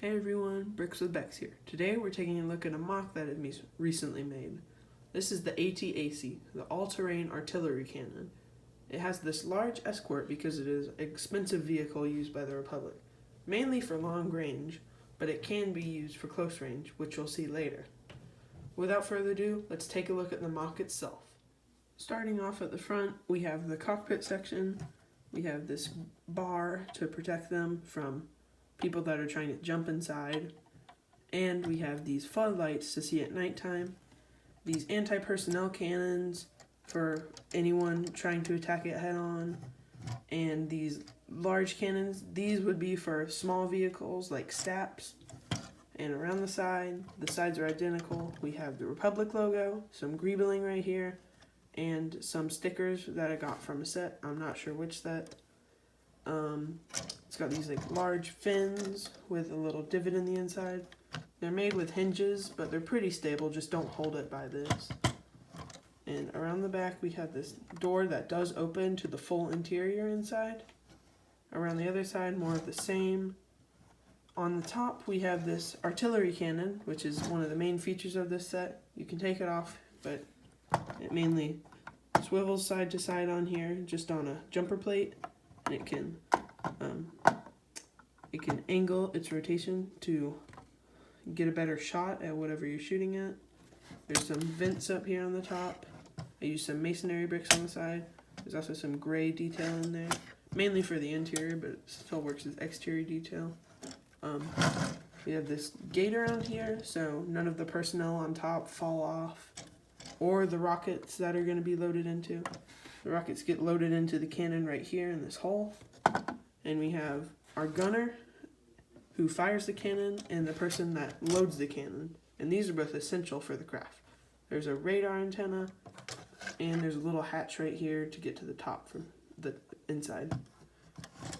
Hey everyone, Bricks with Bex here. Today we're taking a look at a MOC that I recently made. This is the AT-AC, the All-Terrain Artillery Cannon. It has this large escort because it is an expensive vehicle used by the Republic, mainly for long range, but it can be used for close range, which you'll see later. Without further ado, let's take a look at the MOC itself. Starting off at the front, we have the cockpit section. We have this bar to protect them from people that are trying to jump inside, and we have these floodlights to see at nighttime, these anti-personnel cannons for anyone trying to attack it head-on, and these large cannons. These would be for small vehicles like STAPs. And around the sides are identical. We have the Republic logo, some greebling right here, and some stickers that I got from a set. I'm not sure which set. It's got these like large fins with a little divot in the inside. They're made with hinges, but they're pretty stable, just don't hold it by this. And around the back we have this door that does open to the full interior inside. Around the other side, more of the same. On the top we have this artillery cannon, which is one of the main features of this set. You can take it off, but it mainly swivels side to side on here, just on a jumper plate. And it can angle its rotation to get a better shot at whatever you're shooting at. There's some vents up here on the top. I used some masonry bricks on the side. There's also some gray detail in there, mainly for the interior, but it still works as exterior detail. We have this gate around here, so none of the personnel on top fall off, or the rockets that are going to be loaded into. The rockets get loaded into the cannon right here in this hole. And we have our gunner, who fires the cannon, and the person that loads the cannon. And these are both essential for the craft. There's a radar antenna, and there's a little hatch right here to get to the top from the inside.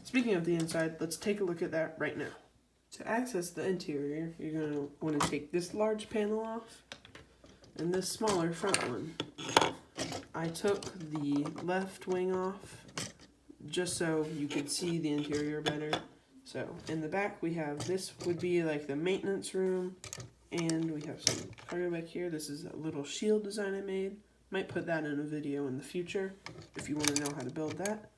Speaking of the inside, let's take a look at that right now. To access the interior, you're going to want to take this large panel off, and this smaller front one. I took the left wing off just so you could see the interior better. So in the back we have, this would be like the maintenance room, and we have some cargo back here. This is a little shield design I made. Might put that in a video in the future if you want to know how to build that.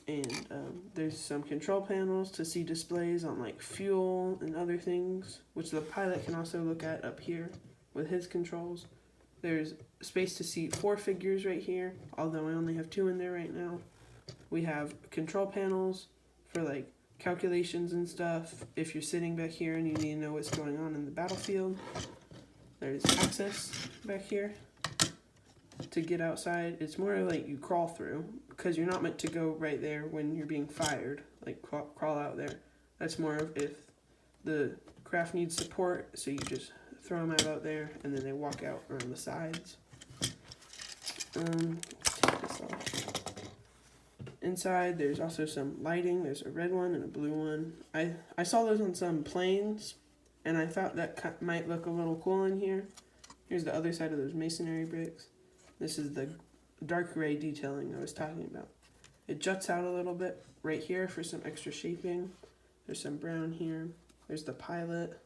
And there's some control panels to see displays on like fuel and other things, which the pilot can also look at up here with his controls. There's space to see 4 figures right here, although I only have 2 in there right now. We have control panels for like calculations and stuff if you're sitting back here and you need to know what's going on in the battlefield. There's access back here to get outside. It's more like you crawl through, because you're not meant to go right there when you're being fired, like crawl out there. That's more of if the craft needs support, so you just throw them out there, and then they walk out around the sides. Take this off. Inside, there's also some lighting. There's a red one and a blue one. I saw those on some planes, and I thought that might look a little cool in here. Here's the other side of those masonry bricks. This is the dark gray detailing I was talking about. It juts out a little bit right here for some extra shaping. There's some brown here. There's the pilot.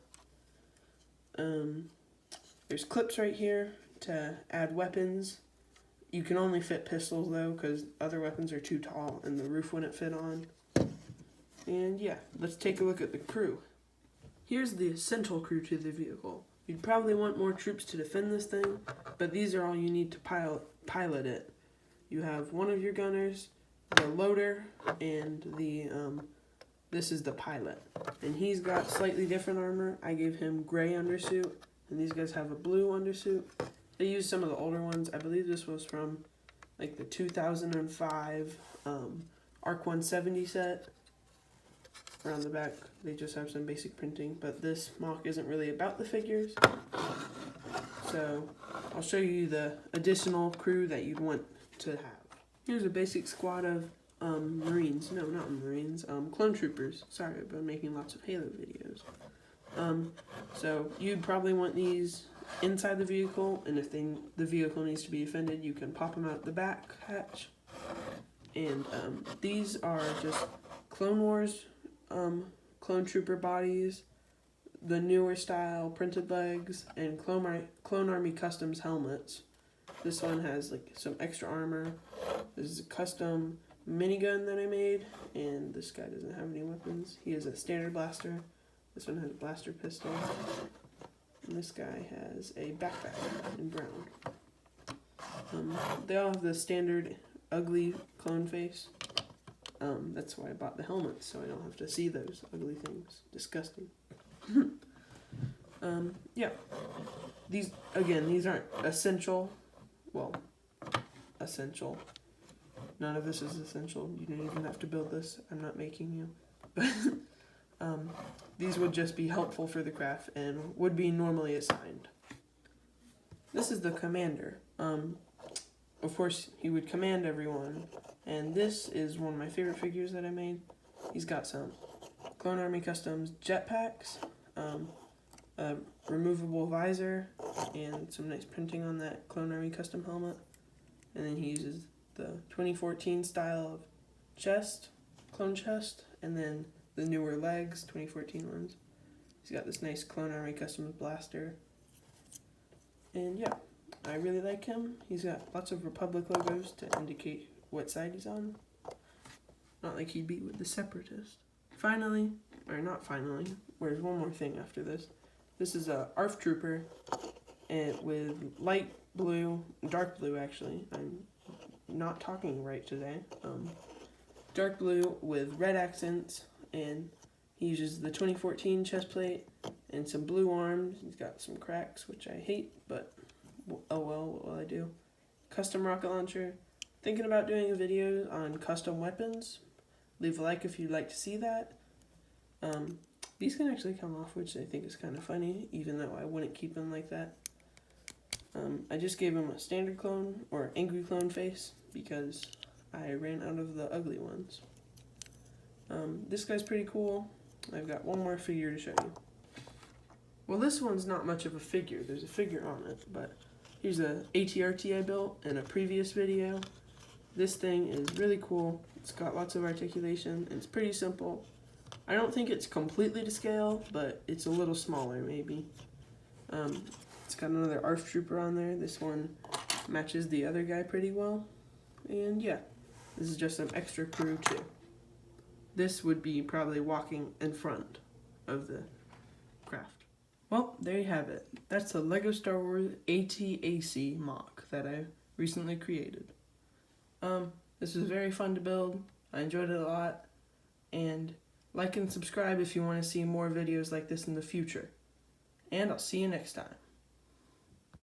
There's clips right here to add weapons. You can only fit pistols though, because other weapons are too tall and the roof wouldn't fit on. And yeah, let's take a look at the crew. Here's the essential crew to the vehicle. You'd probably want more troops to defend this thing, but these are all you need to pilot it. You have one of your gunners, the loader, and this is the pilot. And he's got slightly different armor. I gave him gray undersuit, and these guys have a blue undersuit. They used some of the older ones. I believe this was from like the 2005 ARC 170 set. Around the back, they just have some basic printing, but this MOC isn't really about the figures. So I'll show you the additional crew that you'd want to have. Here's a basic squad of Marines. No, not Marines. Clone Troopers. Sorry, I've been making lots of Halo videos. So you'd probably want these inside the vehicle, and if the vehicle needs to be defended, you can pop them out the back hatch. And these are just Clone Wars clone trooper bodies, the newer style printed legs, and Clone Army Customs helmets. This one has like some extra armor. This is a custom minigun that I made, and this guy doesn't have any weapons. He has a standard blaster. This one has a blaster pistol. And this guy has a backpack in brown. They all have the standard ugly clone face. That's why I bought the helmets, so I don't have to see those ugly things. Disgusting. Yeah. These aren't essential. Well, essential. None of this is essential. You don't even have to build this. I'm not making you. But these would just be helpful for the craft and would be normally assigned. This is the commander. Of course, he would command everyone. And this is one of my favorite figures that I made. He's got some Clone Army Customs jetpacks, a removable visor, and some nice printing on that Clone Army Custom helmet. And then he uses the 2014 style of chest, clone chest, and then the newer legs, 2014 ones. He's got this nice Clone Army Customs blaster. And yeah, I really like him. He's got lots of Republic logos to indicate what side he's on. Not like he'd be with the Separatists. Finally, or not finally, there's one more thing after this. This is a ARF Trooper and with light blue, dark blue actually. I'm not talking right today. Dark blue with red accents, and he uses the 2014 chest plate and some blue arms. He's got some cracks, which I hate, but oh well, what will I do? Custom rocket launcher. Thinking about doing a video on custom weapons. Leave a like if you'd like to see that. These can actually come off, which I think is kind of funny, even though I wouldn't keep them like that. I just gave him a standard clone, or angry clone face, because I ran out of the ugly ones. This guy's pretty cool. I've got one more figure to show you. Well, this one's not much of a figure. There's a figure on it, but here's a ATRT I built in a previous video. This thing is really cool. It's got lots of articulation, and it's pretty simple. I don't think it's completely to scale, but it's a little smaller maybe. It's got another ARF Trooper on there. This one matches the other guy pretty well. And yeah, this is just some extra crew too. This would be probably walking in front of the craft. Well, there you have it. That's the LEGO Star Wars AT-AC MOC that I recently created. This was very fun to build. I enjoyed it a lot. And like and subscribe if you want to see more videos like this in the future. And I'll see you next time.